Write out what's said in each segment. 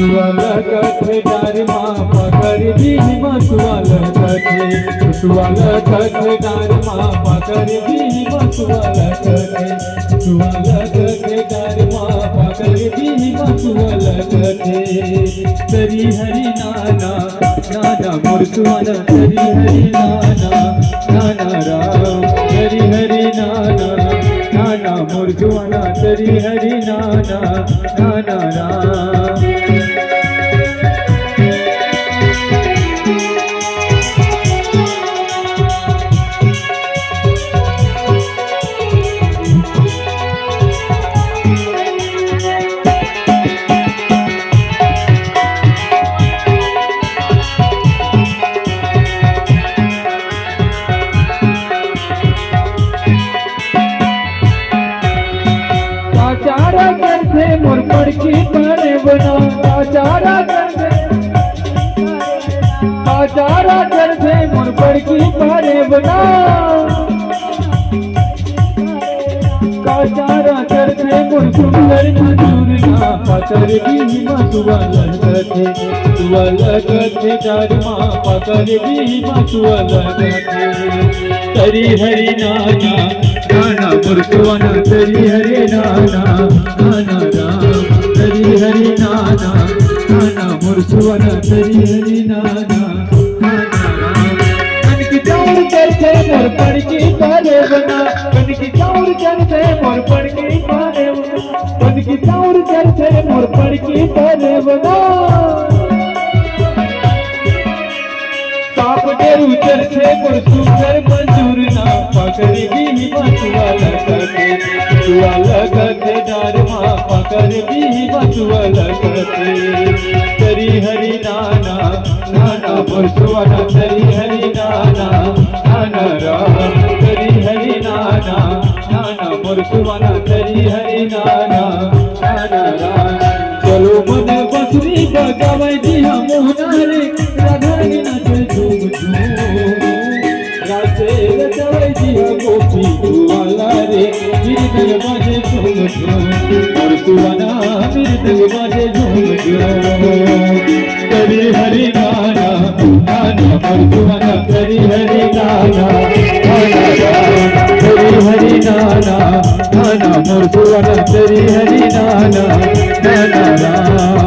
कथे डार माँ पकड़ दी मसुआल कथे डार माँ पकड़ दी मसुआल कथे डार माँ पकड़ दी मसुआल कथे तरी हरि नाना नाना मुरसुआल तरी हरि नाना नाना राम तरी हरि नाना नाना मुरसुआल तरी हरि नाना नाना राम मोर पड़की करे बना आचारा कर दे मोर पड़की करे बना काचारा कर दे मोर सुंदर मजूरना पकड़ दी मसुआल कथे डार माँ पकड़ दी मसुआल कथे तरी हरि नाना नाना मुरसुआना तरी हरि नाना नाना राम तरी हरि नाना नाना मुरसुआना तरी हरि नाना नाना राम कन की चाउर करते मोर पड़की करे बना कन की चाउर करते मोर पड़की करे बना कन की चाउर करते मोर पड़की करे बना साप डेरू चरते मोर सुंदर मंजूर ना पकड़ दी मसुआल कथे डार माँ पकड़ दी मसुआल कथे तरी हरि नाना नाना मुरसुआना तरी हरि नाना नाना राम तरी हरि नाना नाना मुरसुआना तरी हरि नाना नाना राम चलो मन बसुरी बजावे दिया मोहना रे राधानी नाचे झूम झूम रासे रचावे दिया गोपी दुआला रे मृदंग बाजे झूम झूम मुरसुआना मृदंग बाजे झूम झूम तरी हरि नाना नाना मुरसुआना तरी हरि नाना नाना राम तरी हरि नाना नाना मुरसुआना तरी हरि नाना नाना राम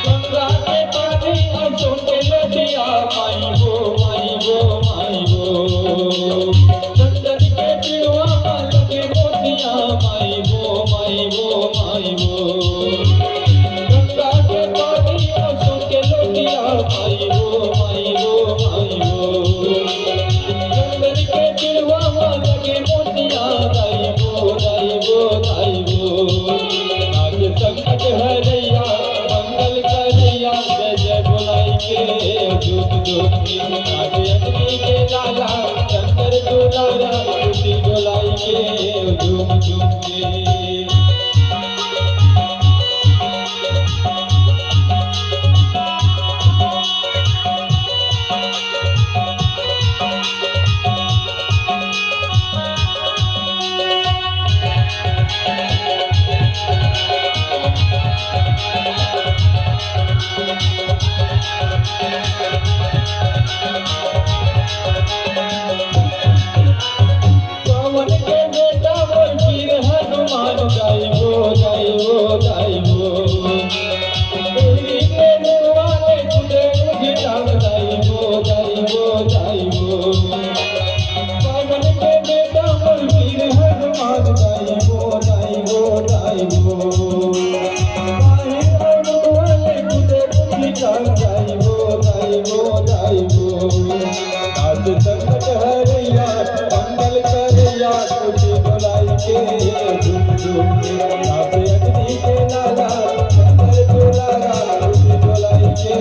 गंगा के पानी असो के लटिया माई गो माई गो माई गो चंदन के पिड़वा माल के मोतिया माई गो माई गो माई गो गंगा के पानी असो के लटिया माई गो माई गो माई गो चंदन के पिड़वा माल के मोतिया दाई गो दाई गो दाई गो आज संकट हरैया मंगल करैया जय जय बोलाई के झूठ झूठ आज अग्नि के लाला चंद्र दुलारा खुशी बोलाई के झूम झूम के पवन के बेटा बोल वीर हनुमान गाई गो गाई गो देवी के निर्वाणे तुझे गिटार गाई गो पवन के बेटा बोल वीर हनुमान गाई गो गाई गो माहे हनुमान तुझे गिटार गाई गो आज संकट हरैया मंगल करैया खुशी बोलाई के झूम झूम के आप अग्नि के लाला चंद्र दुलारा खुशी बोलाई के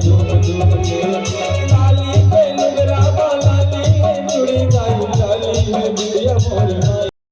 झूम झूम के लाली के लुगरा लाली चूड़ी गाई लाली है बिया मोरी